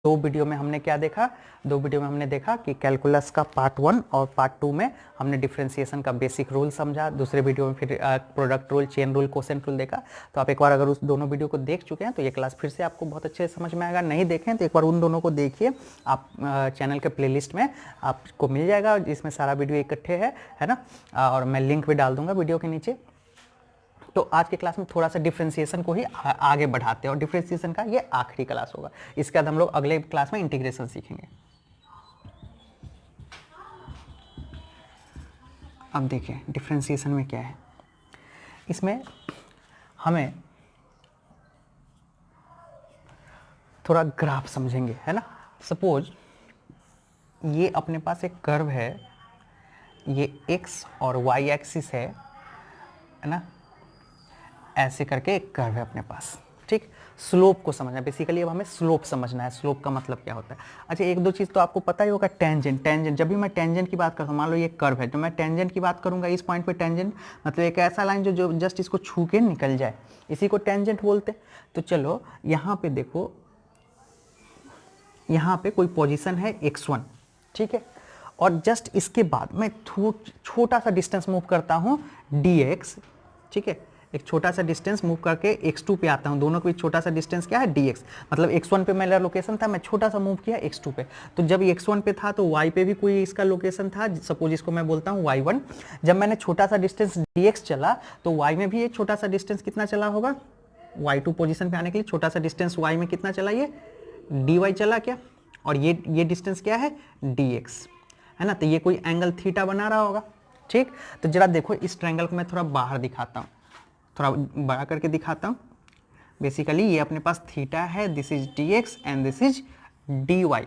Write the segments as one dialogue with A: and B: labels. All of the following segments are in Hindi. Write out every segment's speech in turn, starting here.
A: दो वीडियो में हमने क्या देखा, दो वीडियो में हमने देखा कि कैलकुलस का पार्ट 1 और पार्ट 2 में हमने डिफरेंशिएशन का बेसिक रूल समझा, दूसरे वीडियो में फिर product rule, chain rule, quotient rule देखा। तो आप एक बार अगर उस दोनों वीडियो को देख चुके हैं तो ये क्लास फिर से आपको बहुत अच्छे से समझ में आएगा, नहीं देखें तो एक बार उन दोनों को देखिए, आप चैनल के प्लेलिस्ट में आपको मिल जाएगा जिसमें सारा वीडियो इकट्ठे है ना, और मैं लिंक भी डाल दूंगा वीडियो के नीचे। तो आज के क्लास में थोड़ा सा डिफरेंशिएशन को ही आगे बढ़ाते हैं और डिफरेंशिएशन का ये आखिरी क्लास होगा। इसके बाद हम लोग अगले क्लास में इंटीग्रेशन सीखेंगे। अब देखिए डिफरेंशिएशन में क्या है, इसमें हमें थोड़ा ग्राफ समझेंगे, है ना। सपोज ये अपने पास एक कर्व है, ये x और y एक्सिस है ना, ऐसे करके एक कर्व है अपने पास, ठीक। स्लोप को समझना है बेसिकली, अब हमें स्लोप समझना है, स्लोप का मतलब क्या होता है। अच्छा एक दो चीज़ तो आपको पता ही होगा, टेंजेंट, टेंजेंट जब भी मैं टेंजेंट की बात करता हूँ, मान लो ये कर्व है तो मैं टेंजेंट की बात करूँगा, इस पॉइंट पे टेंजेंट मतलब एक ऐसा लाइन जो जस्ट इसको छू के निकल जाए, इसी को टेंजेंट बोलते। तो चलो यहाँ पे देखो, यहाँ पे कोई पोजीशन है x1, ठीक है, और जस्ट इसके बाद मैं छोटा सा डिस्टेंस मूव करता हूँ dx, ठीक है, एक छोटा सा डिस्टेंस मूव करके x2 पे आता हूँ, दोनों के बीच छोटा सा डिस्टेंस क्या है dx, मतलब x1 पे मेरा लोकेशन था, मैं छोटा सा मूव किया x2 पे, तो जब x1 पे था तो y पे भी कोई इसका लोकेशन था, सपोज इसको मैं बोलता हूँ y1। जब मैंने छोटा सा डिस्टेंस dx चला तो y में भी एक छोटा सा डिस्टेंस कितना चला होगा, y2 पोजीशन पे आने के लिए छोटा सा डिस्टेंस y में कितना चला, ये dy चला क्या, और ये डिस्टेंस क्या है dx, है ना। तो ये कोई एंगल थीटा बना रहा होगा, ठीक। तो जरा देखो इस ट्रायंगल को मैं थोड़ा बाहर दिखाता हूँ, थोड़ा बड़ा करके दिखाता हूँ। बेसिकली ये अपने पास थीटा है, this is dx and this is dy,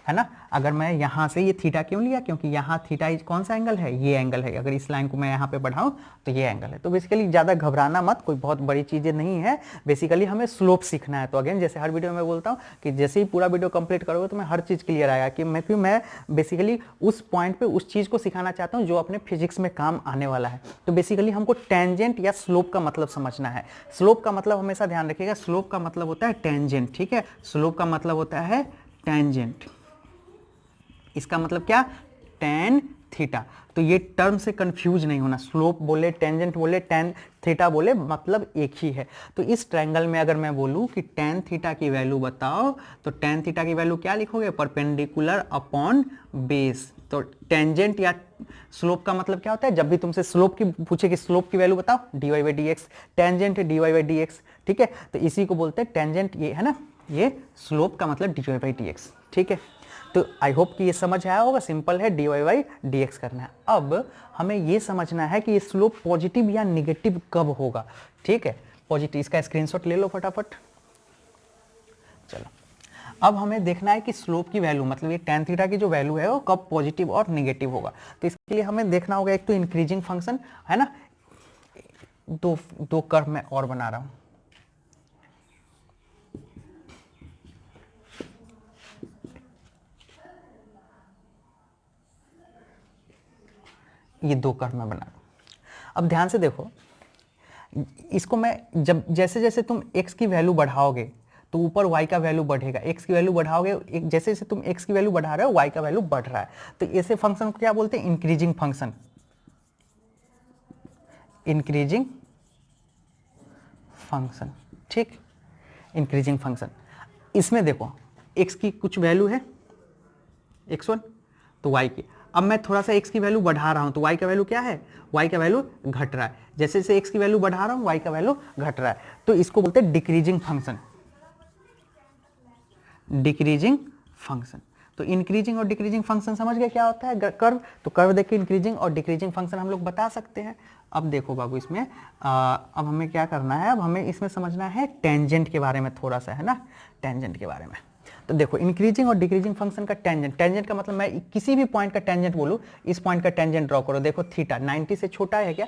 A: है ना। अगर मैं यहाँ से ये थीटा क्यों लिया, क्योंकि यहाँ थीटा कौन सा एंगल है, ये एंगल है, अगर इस लाइन को मैं यहाँ पे बढ़ाऊँ तो ये एंगल है। तो बेसिकली ज़्यादा घबराना मत, कोई बहुत बड़ी चीज़ें नहीं है, बेसिकली हमें स्लोप सीखना है। तो अगेन जैसे हर वीडियो में बोलता हूँ कि जैसे ही पूरा वीडियो कंप्लीट करोगे तो मैं हर चीज़ क्लियर आएगा, कि मैं बेसिकली उस पॉइंट पर उस चीज़ को सिखाना चाहता हूँ जो अपने फिजिक्स में काम आने वाला है। तो बेसिकली हमको टेंजेंट या स्लोप का मतलब समझना है। स्लोप का मतलब हमेशा ध्यान रखिएगा, स्लोप का मतलब होता है टेंजेंट, ठीक है, स्लोप का मतलब होता है टेंजेंट, इसका मतलब क्या, टेन थीटा। तो ये टर्म से कंफ्यूज नहीं होना, स्लोप बोले, टेंजेंट बोले, टेन थीटा बोले, मतलब एक ही है। तो इस ट्रायंगल में अगर मैं बोलूं कि टेन थीटा की वैल्यू बताओ, तो टेन थीटा की वैल्यू क्या लिखोगे, परपेंडिकुलर अपॉन बेस। तो टेंजेंट या स्लोप का मतलब क्या होता है, जब भी तुमसे स्लोप की पूछे कि स्लोप की वैल्यू बताओ, dy by d x, tangent है dy बाई डी एक्स, ठीक है। तो इसी को बोलते हैं टेंजेंट, ये है ना, ये स्लोप का मतलब dy बाई डी एक्स, ठीक है। तो आई होप कि ये समझ आया होगा, सिंपल है, dy बाई डी एक्स करना है। अब हमें ये समझना है कि ये स्लोप पॉजिटिव या निगेटिव कब होगा, ठीक है, पॉजिटिव, इसका स्क्रीनशॉट ले लो फटाफट। चलो अब हमें देखना है कि स्लोप की वैल्यू, मतलब ये टेन थीटा की जो वैल्यू है वो कब पॉजिटिव और निगेटिव होगा। तो इसके लिए हमें देखना होगा एक तो इंक्रीजिंग फंक्शन, है ना, दो कर्व मैं और बना रहा हूं, ये दो कर्व मैं बना रहा हूं। अब ध्यान से देखो, इसको मैं जब जैसे जैसे तुम x की वैल्यू बढ़ाओगे तो ऊपर y का वैल्यू बढ़ेगा, x की वैल्यू बढ़ाओगे, जैसे जैसे तुम x की वैल्यू बढ़ा रहे हो y का वैल्यू बढ़ रहा है। तो ऐसे फंक्शन को क्या बोलते हैं, इंक्रीजिंग फंक्शन, इंक्रीजिंग फंक्शन, ठीक, इंक्रीजिंग फंक्शन। इसमें देखो x की कुछ वैल्यू है x1, तो y की, अब मैं थोड़ा सा x की वैल्यू बढ़ा रहा हूं तो y का वैल्यू क्या है, y का वैल्यू घट रहा है, जैसे जैसे x की वैल्यू बढ़ा रहा हूं y का वैल्यू घट रहा है। तो इसको बोलते हैं डिक्रीजिंग फंक्शन, डिक्रीजिंग फंक्शन। तो इंक्रीजिंग और डिक्रीजिंग फंक्शन समझ गए क्या होता है, कर्व। तो कर्व देख के इंक्रीजिंग और डिक्रीजिंग फंक्शन हम लोग बता सकते हैं। अब देखो बाबू इसमें अब हमें क्या करना है, अब हमें इसमें समझना है टेंजेंट के बारे में थोड़ा सा, है ना, टेंजेंट के बारे में। तो देखो इंक्रीजिंग और डिक्रीजिंग फंक्शन का टेंजेंट, टेंजेंट का मतलब मैं किसी भी पॉइंट का टेंजेंट बोलूं, इस पॉइंट का टेंजेंट ड्रॉ करो, देखो थीटा 90 से छोटा है क्या,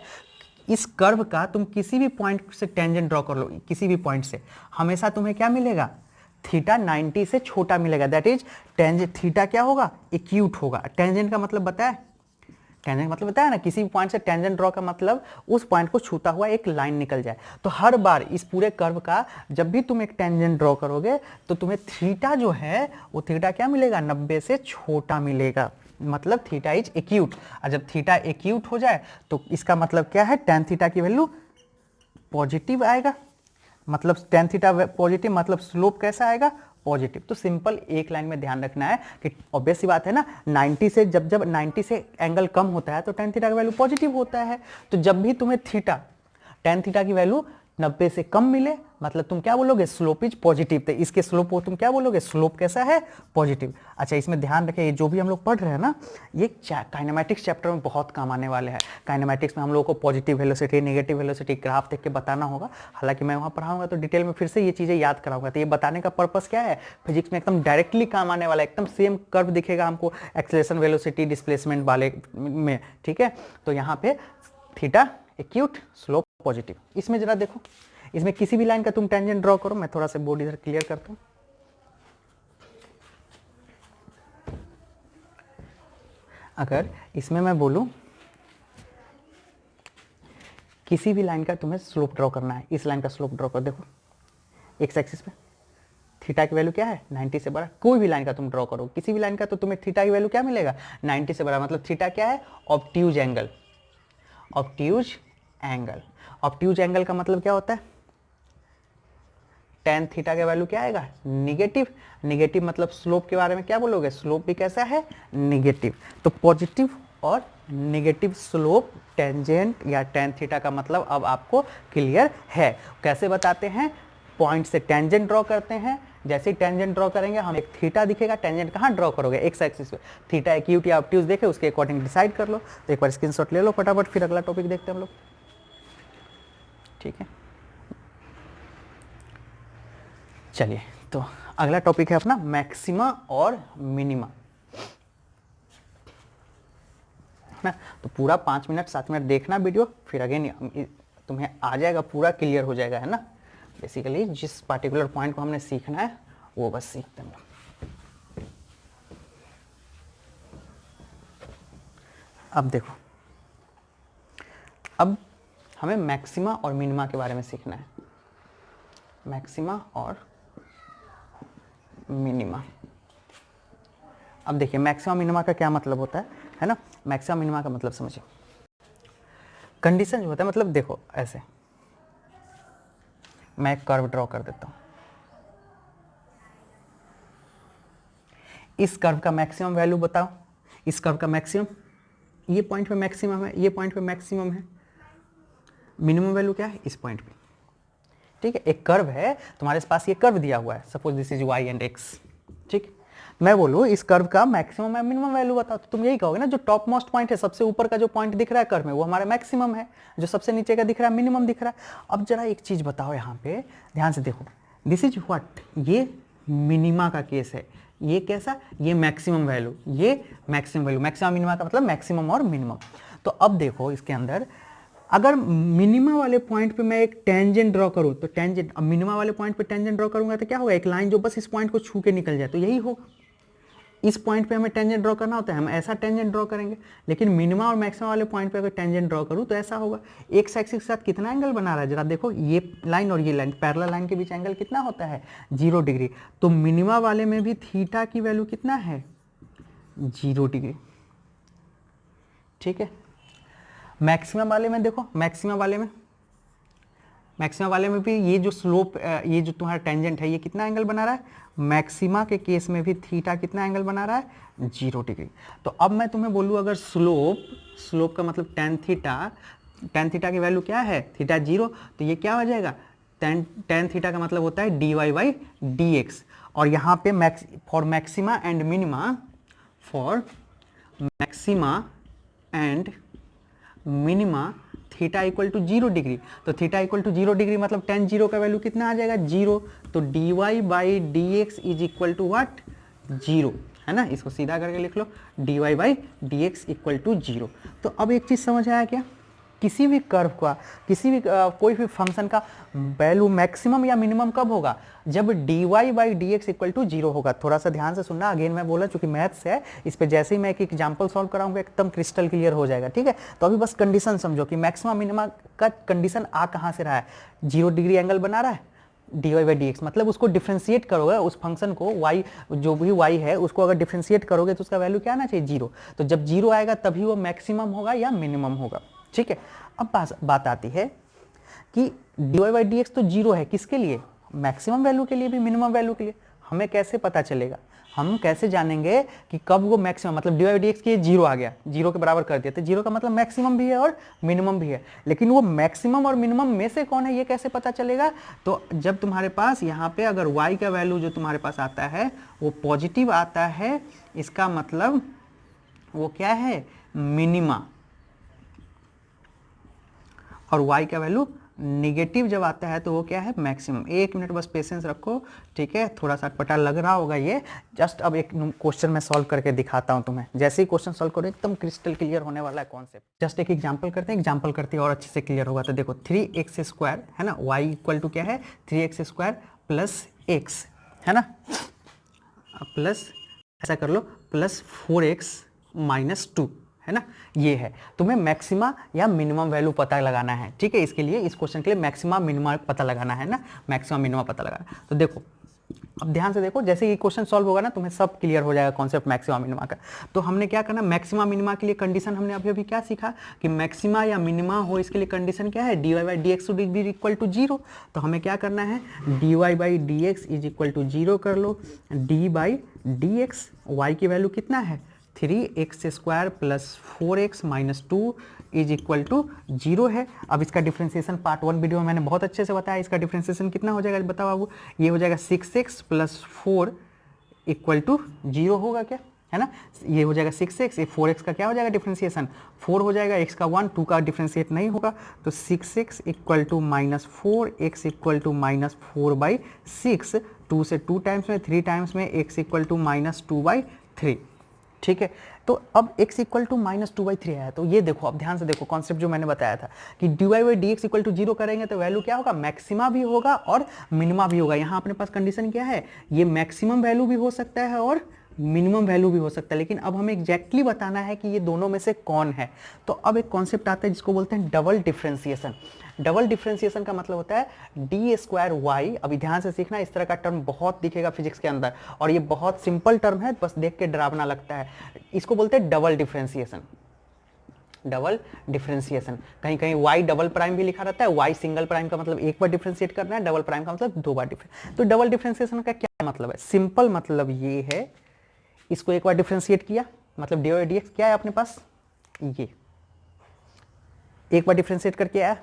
A: इस कर्व का तुम किसी भी पॉइंट से टेंजेंट ड्रॉ कर लो, किसी भी पॉइंट से, हमेशा तुम्हें क्या मिलेगा, थीटा 90 से छोटा मिलेगा, दैट इज टेंजेंट, थीटा क्या होगा, एक्यूट होगा। टेंजेंट का मतलब बताया, टेंजेंट मतलब बताया ना, किसी भी पॉइंट से टेंजेंट ड्रॉ का मतलब उस पॉइंट को छूता हुआ एक लाइन निकल जाए। तो हर बार इस पूरे कर्व का जब भी तुम एक टेंजेंट ड्रॉ करोगे तो तुम्हें थीटा जो है वो थीटा क्या मिलेगा, 90 से छोटा मिलेगा, मतलब थीटा इज एक्यूट। और जब थीटा एक्यूट हो जाए तो इसका मतलब क्या है, टेन थीटा की वैल्यू पॉजिटिव आएगा, मतलब टेन थीटा पॉजिटिव मतलब स्लोप कैसा आएगा, पॉजिटिव। तो सिंपल एक लाइन में ध्यान रखना है कि ऑब्वियस सी बात है ना, 90 से जब 90 से एंगल कम होता है तो टेन थीटा का वैल्यू पॉजिटिव होता है। तो जब भी तुम्हें थीटा टेन थीटा की वैल्यू 90 से कम मिले मतलब तुम क्या बोलोगे, स्लोप इज पॉजिटिव। तो इसके स्लोप को तुम क्या बोलोगे, स्लोप कैसा है, पॉजिटिव। अच्छा, इसमें ध्यान रखें, ये जो भी हम लोग पढ़ रहे हैं ना, ये काइनेमेटिक्स चैप्टर में बहुत काम आने वाले हैं। काइनेमेटिक्स में हम लोग को positive velocity, negative velocity graph देख के बताना होगा। हालांकि मैं वहाँ पढ़ाऊंगा तो डिटेल में फिर से ये चीज़ें याद कराऊंगा। तो ये बताने का पर्पस क्या है, फिजिक्स में एकदम डायरेक्टली काम आने वाला है, एकदम सेम कर्व दिखेगा हमको एक्सेलरेशन, वेलोसिटी, डिस्प्लेसमेंट वाले में, ठीक है। तो यहाँ पे थीटा एक्यूट, स्लोप पॉजिटिव। इसमें जरा देखो, इसमें किसी भी लाइन का तुम टेंजेंट ड्रॉ करो, मैं थोड़ा सा बोर्ड इधर क्लियर करता हूं। अगर इसमें मैं बोलूं किसी भी लाइन का तुम्हें स्लोप ड्रॉ करना है, इस लाइन का स्लोप ड्रॉ कर, देखो एक्स एक्सिस पे थीटा की वैल्यू क्या है, 90 से बड़ा। कोई भी लाइन का तुम ड्रॉ करो, किसी भी लाइन का, तो तुम्हें थीटा की वैल्यू क्या मिलेगा, 90 से बड़ा। मतलब थीटा क्या है, obtuse angle. Obtuse angle, obtuse angle का मतलब क्या होता है, टेन थीटा का वैल्यू क्या आएगा, निगेटिव। निगेटिव मतलब स्लोप के बारे में क्या बोलोगे, स्लोप भी कैसा है, निगेटिव। तो पॉजिटिव और निगेटिव स्लोप टेंजेंट या टेन थीटा का मतलब अब आपको क्लियर है। कैसे बताते हैं, पॉइंट से टेंजेंट ड्रॉ करते हैं, जैसे ही टेंजेंट ड्रॉ करेंगे हम एक थीटा दिखेगा, टेंजेंट कहाँ ड्रॉ करोगे, एक्स एक्सिस पे। थीटा एक्यूट या ऑब्ट्यूज देखे उसके अकॉर्डिंग डिसाइड कर लो। तो एक बार स्क्रीनशॉट ले लो फटाफट, फिर अगला टॉपिक देखते हैं हम लोग, ठीक है। चलिए, तो अगला टॉपिक है अपना मैक्सिमा और मिनिमा, ना। तो पूरा 5 मिनट 7 मिनट देखना वीडियो, फिर अगेन तुम्हें आ जाएगा, पूरा क्लियर हो जाएगा, है ना। बेसिकली जिस पार्टिकुलर पॉइंट को हमने सीखना है वो बस सीखते हैं। अब देखो, अब हमें मैक्सिमा और मिनिमा के बारे में सीखना है। मैक्सिमा और मिनिमा। अब देखिए मैक्सिमा मिनिमा का क्या मतलब होता है ना। मैक्सिमा मिनिमा का मतलब समझिए, कंडीशन जो होता है, मतलब देखो ऐसे मैं एक कर्व ड्रॉ कर देता हूं, इस कर्व का मैक्सिमम वैल्यू बताओ, इस कर्व का मैक्सिमम, ये पॉइंट पे मैक्सिमम है, ये पॉइंट पे मैक्सिमम है, मिनिमम वैल्यू क्या है इस पॉइंट पे, ठीक है। एक कर्व है, तुम्हारे पास ये कर्व दिया हुआ है, suppose this is y and x, ठीक। मैं बोलूँ इस कर्व का मैक्सिमम या मिनिमम वैल्यू बताओ, तो तुम यही कहोगे ना, जो टॉप मोस्ट पॉइंट है, सबसे ऊपर का जो पॉइंट दिख रहा है कर्व में, वो हमारा मैक्सिमम है, जो सबसे नीचे का दिख रहा है मिनिमम दिख रहा है। अब जरा एक चीज बताओ, यहाँ पे ध्यान से देखो, दिस इज व्हाट, ये मिनिमा का केस है, ये कैसा, ये मैक्सिमम वैल्यू, ये मैक्सिमम वैल्यू। मैक्सिमम मिनिमा का मतलब मैक्सिमम और मिनिमम। तो अब देखो इसके अंदर, अगर मिनिमा वाले पॉइंट पे मैं एक टेंजेंट ड्रॉ करूं, तो टेंजेंट, अब मिनिमा वाले पॉइंट पे टेंजेंट ड्रॉ करूंगा तो क्या होगा, एक लाइन जो बस इस पॉइंट को छू के निकल जाए, तो यही होगा। इस पॉइंट पे हमें टेंजेंट ड्रॉ करना होता है, हम ऐसा टेंजेंट ड्रॉ करेंगे। लेकिन मिनिमा और मैक्सिमा वाले पॉइंट पे अगर टेंजेंट ड्रॉ करूं तो ऐसा होगा। एक एक्सिस के साथ कितना एंगल बना रहा है, जरा देखो, ये लाइन और ये लाइन, पैरेलल लाइन के बीच एंगल कितना होता है, 0 डिग्री। तो मिनिमा वाले में भी थीटा की वैल्यू कितना है, 0 डिग्री, ठीक है। मैक्सिमम वाले में देखो, मैक्सिमम वाले में भी ये जो स्लोप, ये जो तुम्हारा टेंजेंट है, ये कितना एंगल बना रहा है, मैक्सिमा के केस में भी थीटा कितना एंगल बना रहा है, 0 डिग्री। तो अब मैं तुम्हें बोलूँ, अगर स्लोप का मतलब टेन थीटा की वैल्यू क्या है, थीटा 0, तो ये क्या हो जाएगा, टेन थीटा का मतलब होता है dy/dx। और यहाँ पे for maxima and minima theta equal to 0 degree. तो थीटा इक्वल टू 0 डिग्री मतलब टेन 0 का वैल्यू कितना आ जाएगा, 0। तो dy/dx is equal to what, 0, है ना। इसको सीधा करके लिख लो, dy/dx इक्वल टू 0। तो अब एक चीज समझ आया क्या, किसी भी कर्व का, किसी भी कोई भी फंक्शन का वैल्यू मैक्सिमम या मिनिमम कब होगा, जब dy by d x equal to 0 होगा। थोड़ा सा ध्यान से सुनना, अगेन मैं बोला चूंकि मैथ्स है, इस पे जैसे ही मैं एक एग्जांपल सॉल्व कराऊंगा एकदम क्रिस्टल क्लियर हो जाएगा, ठीक है। तो अभी बस कंडीशन समझो कि मैक्सिमम मिनिमम का कंडीशन आ कहाँ से रहा है, 0 डिग्री एंगल बना रहा है dy बाई डी एक्स, मतलब उसको डिफ्रेंशिएट करोगे उस फंक्शन को, y जो भी y है उसको अगर डिफ्रेंशिएट करोगे तो उसका वैल्यू क्या आना चाहिए, 0। तो जब 0 आएगा तभी वो मैक्सिमम होगा या मिनिमम होगा, ठीक है। अब बात आती है कि dy बाई डी एक्स तो 0 है, किसके लिए, मैक्सिमम वैल्यू के लिए भी मिनिमम वैल्यू के लिए। हमें कैसे पता चलेगा, हम कैसे जानेंगे कि कब वो मैक्सिमम, मतलब dy बाई डी एक्स की 0 आ गया, 0 के बराबर कर दिया, तो 0 का मतलब मैक्सिमम भी है और मिनिमम भी है, लेकिन वो मैक्सिमम और मिनिमम में से कौन है ये कैसे पता चलेगा। तो जब तुम्हारे पास यहाँ पे अगर y का वैल्यू जो तुम्हारे पास आता है वो पॉजिटिव आता है, इसका मतलब वो क्या है, मिनिमा, और y का वैल्यू निगेटिव जब आता है तो वो क्या है, मैक्सिमम। एक मिनट बस पेशेंस रखो, ठीक है, थोड़ा सा पता लग रहा होगा ये। जस्ट अब एक क्वेश्चन मैं सॉल्व करके दिखाता हूँ तुम्हें, जैसे ही क्वेश्चन सॉल्व करो एकदम क्रिस्टल क्लियर होने वाला है कॉन्सेप्ट। जस्ट एक एग्जांपल करते हैं, एग्जांपल करते हैं और अच्छे से क्लियर होगा। तो देखो 3x² है ना, y इक्वल टू क्या है 3x² प्लस x है ना, प्लस ऐसा कर लो प्लस 4x माइनस 2 है ना, ये है। तुम्हें मैक्सिमा या मिनिमम वैल्यू पता लगाना है, ठीक है। इसके लिए, इस क्वेश्चन के लिए मैक्सिमा मिनिमा पता लगाना है ना, मैक्सिमा मिनिमा पता लगाना। तो देखो अब ध्यान से देखो, जैसे ये क्वेश्चन सॉल्व होगा ना तुम्हें सब क्लियर हो जाएगा कॉन्सेप्ट मैक्सिमा मिनिमा का। तो हमने क्या करना, मैक्सिमा मिनिमा के लिए कंडीशन हमने अभी अभी क्या सीखा कि मैक्सिमा या मिनिमा हो, इसके लिए कंडीशन क्या है, dy by d x equal to 0। तो हमें क्या करना है, dy by d x is equal to 0 कर लो, d by d x, y की वैल्यू कितना है 3x² plus 4x minus 2 is equal to 0 है। अब इसका डिफ्रेंसिएशन पार्ट 1 वीडियो में मैंने बहुत अच्छे से बताया, इसका डिफ्रेंसिएशन कितना हो जाएगा बताओ बाबू, ये हो जाएगा 6x प्लस 4 इक्वल टू 0 होगा क्या, है ना। ये हो जाएगा 6x, ये 4x का क्या हो जाएगा डिफ्रेंसिएशन 4 हो जाएगा, x का 1, 2 का डिफ्रेंशिएट नहीं होगा, तो 6x equal to minus 4, x equal to minus 4/6, 2 से 2 टाइम्स में, 3 टाइम्स में x इक्वल टू माइनस 2/3, ठीक है। तो अब x इक्वल टू माइनस 2/3 आया, तो ये देखो अब ध्यान से देखो कॉन्सेप्ट जो मैंने बताया था कि dy by d x equal to 0 करेंगे तो वैल्यू क्या होगा, मैक्सिमा भी होगा और मिनिमा भी होगा। यहाँ अपने पास कंडीशन क्या है, ये मैक्सिमम वैल्यू भी हो सकता है और मिनिमम वैल्यू भी हो सकता है, लेकिन अब हमें एग्जैक्टली बताना है कि ये दोनों में से कौन है। तो अब एक कॉन्सेप्ट आता है जिसको बोलते हैं डबल डिफरेंशिएशन। डबल डिफरेंशिएशन का मतलब होता है d²y, अभी ध्यान से सीखना, इस तरह का टर्म बहुत दिखेगा फिजिक्स के अंदर और ये बहुत सिंपल टर्म है, बस देख के डरावना लगता है। इसको बोलते हैं डबल डिफरेंशिएशन। डबल डिफरेंशिएशन, कहीं कहीं y डबल प्राइम भी लिखा रहता है, y सिंगल प्राइम का मतलब एक बार डिफरेंशिएट करना है, डबल प्राइम का मतलब 2 बार डिफरेंशिएट। तो डबल डिफरेंशिएशन का क्या मतलब है, सिंपल मतलब ये है, इसको एक बार डिफरेंशिएट किया मतलब dy बाई डी एक्स क्या है अपने पास, ये एक बार डिफरेंशिएट करके आया,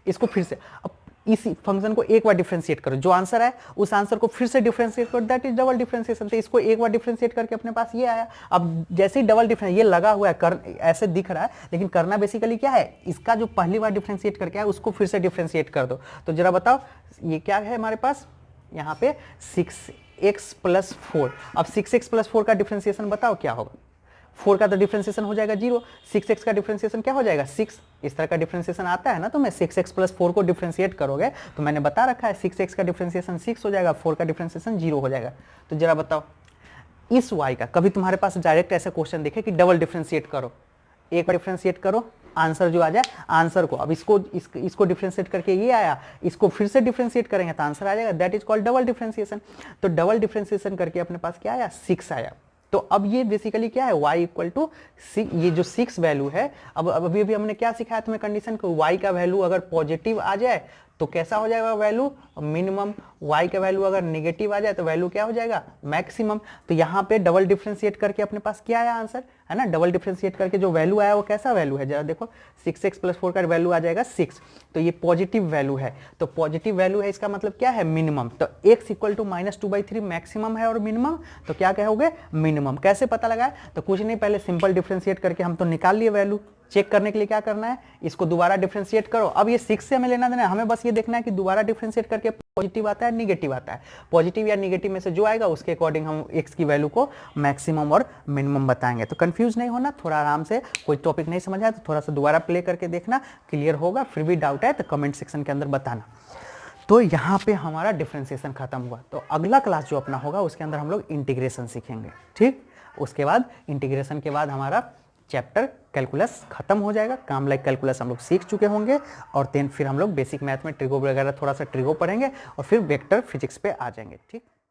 A: इसको फिर से अब इस फंक्शन को एक बार डिफरेंशिएट करो, जो आंसर है उस आंसर को फिर से डिफरेंशिएट करो, दैट इज डबल डिफरेंशिएशन। तो इसको एक बार डिफरेंशिएट करके अपने पास ये आया। अब जैसे ही डबल डिफरेंस ये लगा हुआ है, ऐसे दिख रहा है, लेकिन करना बेसिकली क्या है, इसका जो पहली बार डिफरेंशिएट करके आया उसको फिर से डिफरेंशिएट कर दो। तो जरा बताओ ये क्या है हमारे पास, यहाँ पे 6x प्लस 4। अब 6x प्लस 4 का डिफरेंशिएशन बताओ क्या होगा, 4 का तो डिफरेंशिएशन हो जाएगा 0, 6x का डिफरेंशिएशन क्या हो जाएगा 6। इस तरह का डिफरेंशिएशन आता है ना, तो मैं 6x प्लस 4 को डिफरेंशिएट करोगे तो मैंने बता रखा है 6x का डिफरेंशिएशन 6 हो जाएगा, 4 का डिफरेंशिएशन 0 हो जाएगा। तो जरा बताओ इस y का, कभी तुम्हारे पास डायरेक्ट ऐसा क्वेश्चन दिखे कि डबल डिफरेंशिएट करो, एक बार डिफरेंशिएट करो, आंसर जो आ जाए आंसर को, अब इसको डिफरेंशिएट करके ये आया, इसको फिर से डिफरेंशिएट करेंगे तो आंसर आ जाएगा, that is called double differentiation. तो डबल डिफरेंशिएशन करके अपने पास क्या आया 6 आया। तो अब ये बेसिकली क्या है, y इक्वल टू 6, ये जो 6 वैल्यू है, अब अभी अभी हमने क्या सिखाया तुम्हें कंडीशन को, y का वैल्यू अगर पॉजिटिव आ जाए तो कैसा हो जाएगा वैल्यू मिनिमम, y का वैल्यू अगर नेगेटिव आ जाए तो वैल्यू क्या हो जाएगा मैक्सिमम। तो यहाँ पे डबल डिफरेंशिएट करके अपने पास क्या आया आंसर, है ना, डबल डिफरेंशिएट करके जो वैल्यू आया वो कैसा वैल्यू है, जरा देखो 6x प्लस 4 का वैल्यू आ जाएगा 6, तो ये पॉजिटिव वैल्यू है, तो पॉजिटिव वैल्यू है इसका मतलब क्या है मिनिमम। तो x equal to minus 2/3 maximum है और मिनिमम, तो क्या कहोगे मिनिमम। कैसे पता लगाए, तो कुछ नहीं, पहले सिंपल डिफरेंशिएट करके हम तो निकाल लिए वैल्यू, चेक करने के लिए क्या करना है, इसको दोबारा डिफरेंशिएट करो। अब ये 6 से हमें लेना देना है, हमें बस ये देखना है कि दोबारा डिफरेंशिएट करके पॉजिटिव आता है, निगेटिव आता है। पॉजिटिव या निगेटिव में से जो आएगा उसके अकॉर्डिंग हम x की वैल्यू को मैक्सिमम और मिनिमम बताएंगे। तो कंफ्यूज नहीं होना, थोड़ा आराम से, कोई टॉपिक नहीं समझ आया तो थोड़ा सा दोबारा प्ले करके देखना, क्लियर होगा। फिर भी डाउट है तो कमेंट सेक्शन के अंदर बताना। तो यहाँ पे हमारा डिफरेंशिएशन खत्म हुआ। तो अगला क्लास जो अपना होगा उसके अंदर हम लोग इंटीग्रेशन सीखेंगे, ठीक। उसके बाद इंटीग्रेशन के बाद हमारा चैप्टर कैलकुलस खत्म हो जाएगा। काम लाइक कैलकुलस हम लोग सीख चुके होंगे और देन फिर हम लोग बेसिक मैथ में ट्रिगो वगैरह थोड़ा सा ट्रिगो पढ़ेंगे और फिर वेक्टर फिजिक्स पे आ जाएंगे, ठीक।